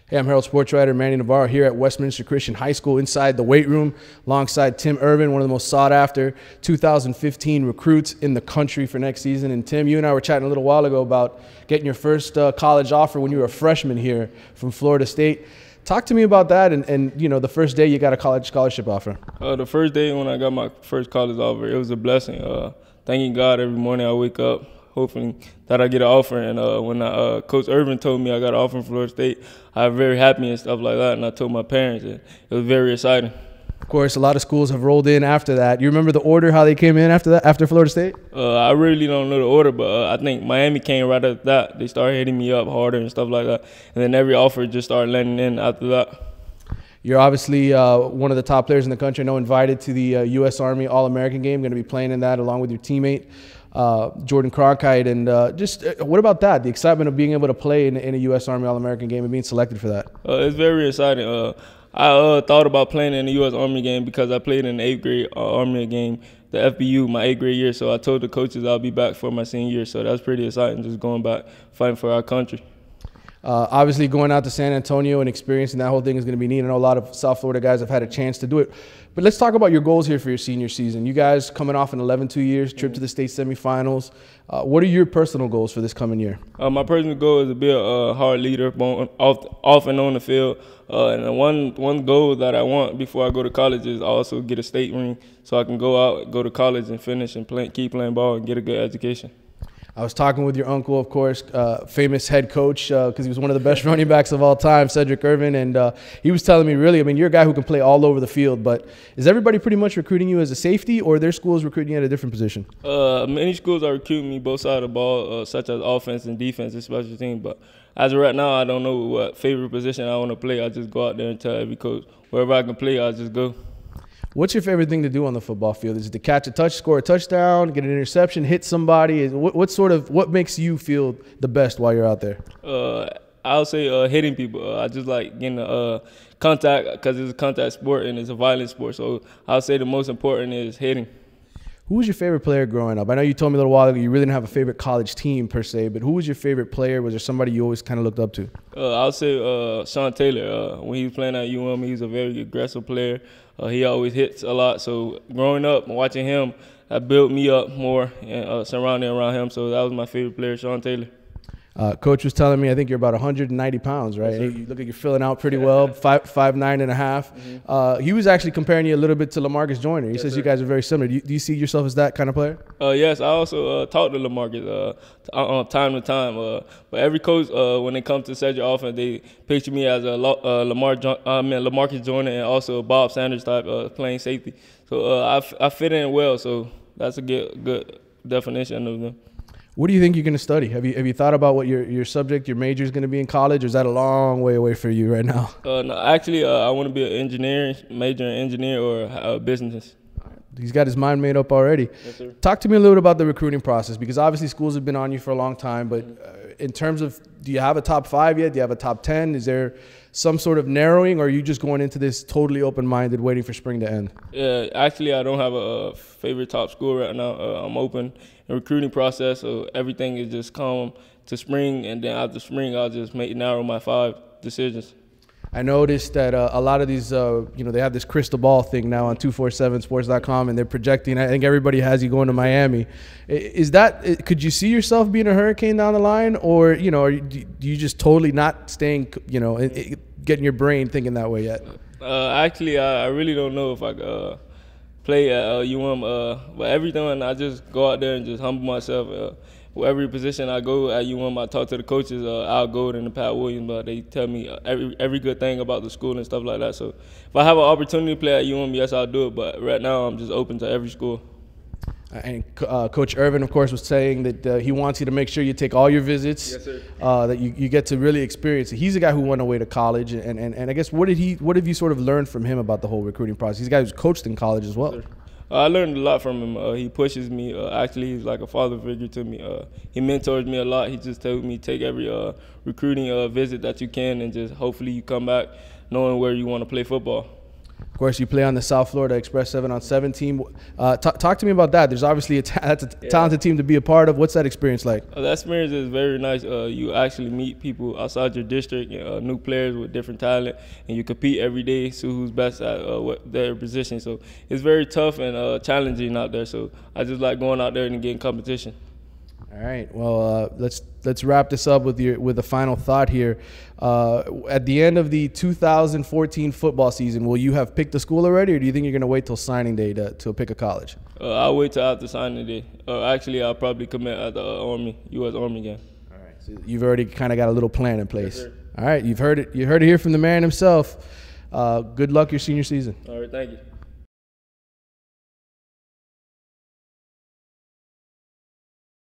Hey, I'm Herald sportswriter Many Navarro here at Westminster Christian High School inside the weight room alongside Tim Irvin, one of the most sought-after 2015 recruits in the country for next season. And Tim, you and I were chatting a little while ago about getting your first college offer when you were a freshman here from Florida State. Talk to me about that and you know, the first day you got a college scholarship offer. The first day when I got my first college offer, it was a blessing. Thanking God every morning I wake up, hoping that I get an offer. And when Coach Irvin told me I got an offer from Florida State, I was very happy and stuff like that. And I told my parents, and it was very exciting. Of course, a lot of schools have rolled in after that. You remember the order, how they came in after that, after Florida State? I really don't know the order, but I think Miami came right after that. They started hitting me up harder and stuff like that. And then every offer just started letting in after that. You're obviously one of the top players in the country. I know invited to the U.S. Army All-American game. Going to be playing in that along with your teammate, Jordan Cronkite. And what about that? The excitement of being able to play in a U.S. Army All-American game and being selected for that? It's very exciting. I thought about playing in the U.S. Army game because I played in the 8th grade Army game, the FBU, my 8th grade year. So I told the coaches I'll be back for my senior year. So that's pretty exciting, just going back, fighting for our country. Obviously, going out to San Antonio and experiencing that whole thing is going to be neat. I know a lot of South Florida guys have had a chance to do it. But let's talk about your goals here for your senior season. You guys coming off an 11-2 years, trip to the state semifinals. What are your personal goals for this coming year? My personal goal is to be a hard leader off and on the field. And one goal that I want before I go to college is also get a state ring so I can go out, go to college and finish and keep playing ball and get a good education. I was talking with your uncle, of course, famous head coach, because he was one of the best running backs of all time, Cedric Irvin, and he was telling me, really, I mean, you're a guy who can play all over the field, but is everybody pretty much recruiting you as a safety, or are their schools recruiting you at a different position? Many schools are recruiting me both sides of the ball, such as offense and defense and special teams, but as of right now, I don't know what favorite position I want to play. I just go out there and tell every coach, wherever I can play, I'll just go. What's your favorite thing to do on the football field? Is it to catch a touch, score a touchdown, get an interception, hit somebody? What makes you feel the best while you're out there? I'll say hitting people. I just like getting contact because it's a contact sport and it's a violent sport. So I'll say the most important is hitting. Who was your favorite player growing up? I know you told me a little while ago you really didn't have a favorite college team per se, but who was your favorite player? Was there somebody you always kind of looked up to? I'll say Sean Taylor. When he was playing at UM, he was a very aggressive player. He always hits a lot. So growing up and watching him, that built me up more and surrounding around him. So that was my favorite player, Sean Taylor. Coach was telling me, I think you're about 190 pounds, right? Yes, you look like you're filling out pretty well, 5'9" and a half. Mm-hmm. He was actually comparing you a little bit to LaMarcus Joyner. He says you guys are very similar. Do you see yourself as that kind of player? Yes, I also talk to LaMarcus time to time. But every coach, when they come to Cedric offense, they picture me as a LaMarcus Joyner and also a Bob Sanders type playing safety. So I fit in well, so that's a good definition of them. What do you think you're going to study? Have you thought about what your subject, your major is going to be in college, or is that a long way away for you right now? No, actually, I want to be an engineer, major in engineer or business. He's got his mind made up already. Yes, sir. Talk to me a little bit about the recruiting process, because obviously schools have been on you for a long time, but in terms of, do you have a top 5 yet? Do you have a top 10? Is there some sort of narrowing, or are you just going into this totally open-minded, waiting for spring to end? Yeah, actually, I don't have a favorite top school right now. I'm open in recruiting process, so everything is just come to spring, and then after spring, I'll just narrow my 5 decisions. I noticed that a lot of these, they have this crystal ball thing now on 247sports.com, and they're projecting. I think everybody has you going to Miami. Could you see yourself being a Hurricane down the line, or do you just totally not staying, getting your brain thinking that way yet? Actually, I really don't know if I could play at UM, but every time I just go out there and just humble myself. Every position I go at UM, I talk to the coaches, Al Golden and Pat Williams, but they tell me every good thing about the school and stuff like that. So if I have an opportunity to play at UM, yes, I'll do it. But right now, I'm just open to every school. And Coach Irvin, of course, was saying that he wants you to make sure you take all your visits, yes, sir. That you get to really experience it. He's a guy who went away to college, and I guess what have you sort of learned from him about the whole recruiting process? He's a guy who's coached in college as well. Yes, I learned a lot from him. He pushes me. Actually, he's like a father figure to me. He mentors me a lot. He just told me take every recruiting visit that you can, and just hopefully you come back knowing where you want to play football. Of course, you play on the South Florida Express 7-on-7 team. Talk to me about that. There's obviously that's a talented team to be a part of. What's that experience like? That experience is very nice. You actually meet people outside your district, new players with different talent, and you compete every day, see who's best at what their position. So it's very tough and challenging out there. So I just like going out there and getting competition. All right. Well, let's wrap this up with a final thought here. At the end of the 2014 football season, will you have picked a school already, or do you think you're going to wait till signing day to pick a college? I'll wait till after signing day. Actually, I'll probably commit at the U.S. Army game. All right. So you've already kind of got a little plan in place. Yes, all right. You heard it here from the man himself. Good luck your senior season. All right. Thank you.